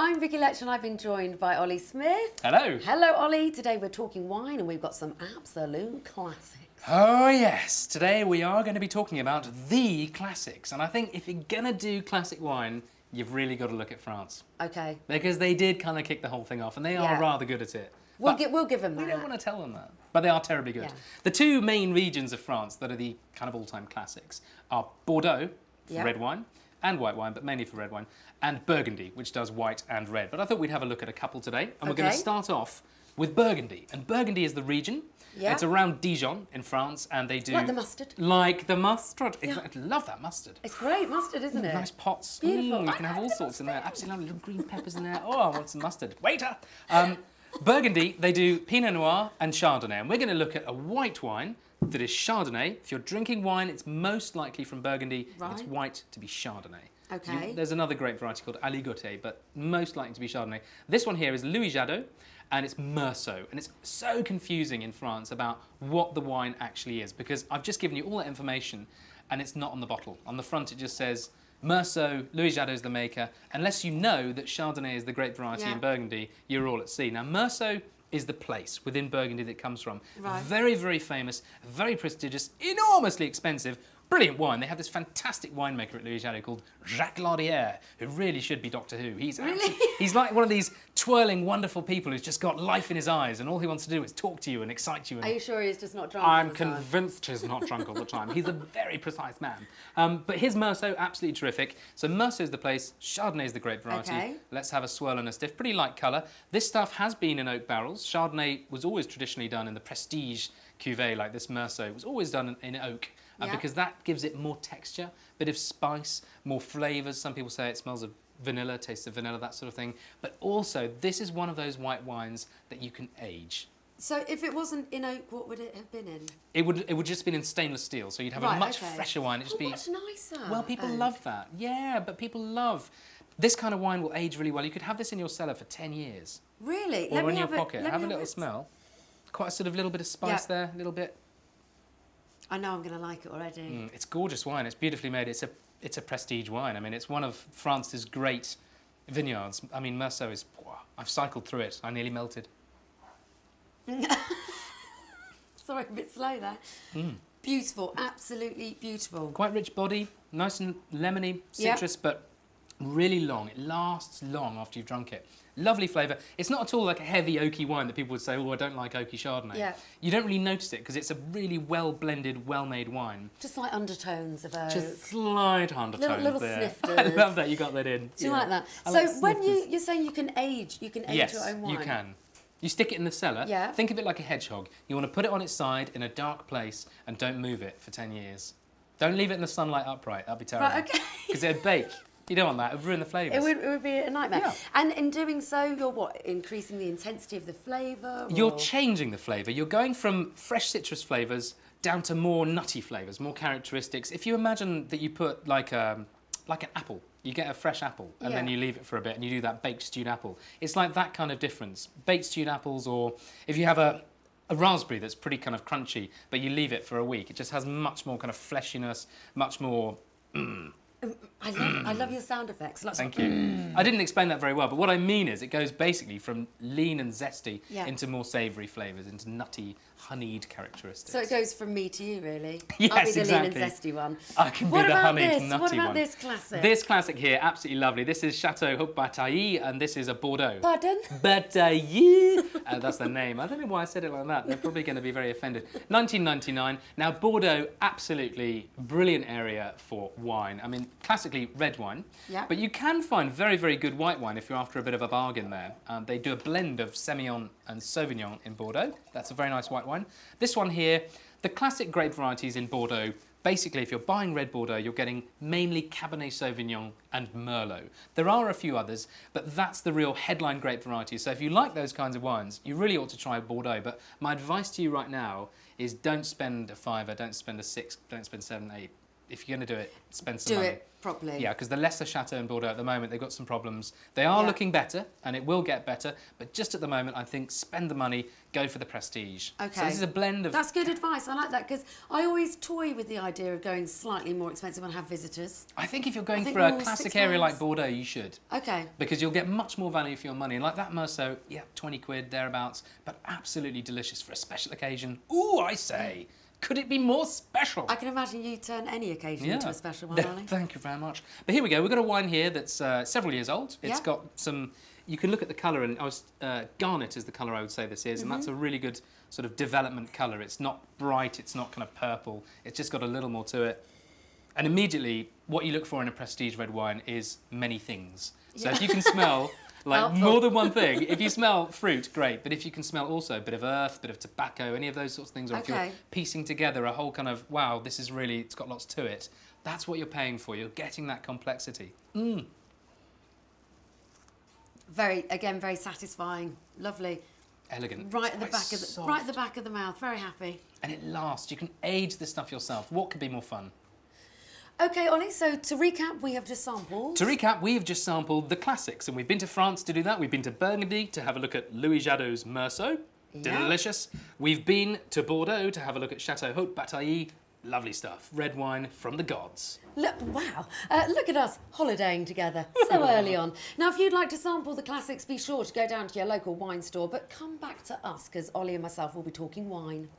I'm Vicky Letch and I've been joined by Olly Smith. Hello. Hello, Olly. Today we're talking wine and we've got some absolute classics. Oh yes, today we are going to be talking about the classics, and I think if you're going to do classic wine, you've really got to look at France. Okay. Because they did kind of kick the whole thing off, and they are rather good at it. We'll give them that. We don't want to tell them that, but they are terribly good. Yeah. The two main regions of France that are the kind of all-time classics are Bordeaux for red wine and white wine, but mainly for red wine, and Burgundy, which does white and red. But I thought we'd have a look at a couple today, and we're going to start off with Burgundy. And Burgundy is the region. Yeah. It's around Dijon in France, and they do... Like the mustard. Like the mustard. Yeah. Exactly. Love that mustard. It's great mustard, isn't it? Nice pots. Beautiful. You can have all sorts in there. Absolutely lovely. Little green peppers in there. Oh, I want some mustard. Waiter! Burgundy, they do Pinot Noir and Chardonnay. And we're going to look at a white wine that is Chardonnay. If you're drinking wine, it's most likely from Burgundy. If it's white, to be Chardonnay. Okay. There's another great variety called Aligoté, but most likely to be Chardonnay. This one here is Louis Jadot, and it's Meursault. And it's so confusing in France about what the wine actually is, because I've just given you all that information, and it's not on the bottle. On the front, it just says Meursault, Louis Jadot is the maker. Unless you know that Chardonnay is the great variety in Burgundy, you're all at sea. Now, Meursault is the place within Burgundy that it comes from. Right. Very, very famous, very prestigious, enormously expensive, brilliant wine. They have this fantastic winemaker at Louis Jadot called Jacques Lardière, who really should be Doctor Who. He's like one of these twirling, wonderful people who's just got life in his eyes, and all he wants to do is talk to you and excite you. And are you sure he's just not drunk? I'm convinced he's not drunk all the time. He's a very precise man. But his Meursault, absolutely terrific. So Meursault is the place, Chardonnay is the grape variety. Okay. Let's have a swirl and a stiff. Pretty light colour. This stuff has been in oak barrels. Chardonnay was always traditionally done in the prestige cuvée, like this Meursault. It was always done in oak. Because that gives it more texture, bit of spice, more flavours. Some people say it smells of vanilla, tastes of vanilla, that sort of thing. But also, this is one of those white wines that you can age. So if it wasn't in oak, what would it have been in? It would just been in stainless steel, so you'd have a much fresher wine. It'd just be much nicer. Well, people love that. Yeah, but people love this kind of wine will age really well. You could have this in your cellar for 10 years. Really? Or in your pocket. Have a little smell. Quite a sort of little bit of spice there, a little bit. I know I'm going to like it already. It's gorgeous wine. It's beautifully made. It's a prestige wine. I mean, it's one of France's great vineyards. I mean, Meursault is... I've cycled through it. I nearly melted. Sorry, a bit slow there. Beautiful, absolutely beautiful. Quite rich body, nice and lemony, citrus, but really long. It lasts long after you've drunk it. Lovely flavour. It's not at all like a heavy oaky wine that people would say, oh, I don't like oaky Chardonnay. Yeah. You don't really notice it because it's a really well-blended, well-made wine. Just like undertones of oak. Just slight undertones little there. snifters. I love that you got that in. Do you like that? So when you're saying you can age your own wine? Yes, you can. You stick it in the cellar. Yeah. Think of it like a hedgehog. You want to put it on its side in a dark place and don't move it for 10 years. Don't leave it in the sunlight upright. That'd be terrible. Right, okay. Because it'd bake. You don't want that. It would ruin the flavours. It would be a nightmare. Yeah. And in doing so, you're what? Increasing the intensity of the flavour? You're changing the flavour. You're going from fresh citrus flavours down to more nutty flavours, more characteristics. If you imagine that you put like an apple, you get a fresh apple and then you leave it for a bit and you do that baked stewed apple. It's like that kind of difference. Baked stewed apples, or if you have a raspberry that's pretty kind of crunchy, but you leave it for a week, it just has much more kind of fleshiness, much more... I love your sound effects. Thank you. I didn't explain that very well, but what I mean is it goes basically from lean and zesty into more savoury flavours, into nutty, honeyed characteristics. So it goes from me to you, really? Yes, I'll be the exactly. lean and zesty one. I can be the honeyed, nutty one. What about this classic? This classic here, absolutely lovely. This is Chateau Haut-Bataille, and this is a Bordeaux. Pardon? Bataille. That's the name. I don't know why I said it like that. They're probably going to be very offended. 1999. Now, Bordeaux, absolutely brilliant area for wine. I mean, classically red wine, but you can find very, very good white wine if you're after a bit of a bargain there. They do a blend of Semillon and Sauvignon in Bordeaux. That's a very nice white wine. This one here, the classic grape varieties in Bordeaux, basically if you're buying red Bordeaux, you're getting mainly Cabernet Sauvignon and Merlot. There are a few others, but that's the real headline grape varieties. So if you like those kinds of wines, you really ought to try Bordeaux. But my advice to you right now is don't spend a £5, don't spend a £6, don't spend 7, 8. if you're going to do it, spend some Do money. it properly. Yeah, because the lesser chateau in Bordeaux at the moment, they've got some problems. They are looking better, and it will get better, but just at the moment, I think spend the money, go for the prestige. Okay. So this is a blend of... That's good advice. I like that, because I always toy with the idea of going slightly more expensive when I have visitors. I think if you're going for a classic area like Bordeaux, you should. Okay. Because you'll get much more value for your money. And like that Meursault, yeah, 20 quid, thereabouts, but absolutely delicious for a special occasion. Ooh, I say... Could it be more special? I can imagine you turn any occasion into a special one, Ollie. Thank you very much. But here we go. We've got a wine here that's several years old. It's got some... You can look at the colour, and garnet is the colour I would say this is, and that's a really good sort of development colour. It's not bright, it's not kind of purple. It's just got a little more to it. And immediately, what you look for in a prestige red wine is many things. So if you can smell... Like more than one thing. If you smell fruit, great. But if you can smell also a bit of earth, a bit of tobacco, any of those sorts of things, or if you're piecing together a whole kind of, wow, this is really, it's got lots to it, that's what you're paying for. You're getting that complexity. Very satisfying. Lovely. Elegant. Right at the back of the mouth. Very happy. And it lasts. You can age this stuff yourself. What could be more fun? OK, Ollie, so to recap, we have just sampled... To recap, we have just sampled the classics, and we've been to France to do that. We've been to Burgundy to have a look at Louis Jadot's Meursault. Delicious. We've been to Bordeaux to have a look at Chateau Haute Bataille. Lovely stuff. Red wine from the gods. Wow. Look at us, holidaying together so early on. Now, if you'd like to sample the classics, be sure to go down to your local wine store, but come back to us, because Ollie and myself will be talking wine.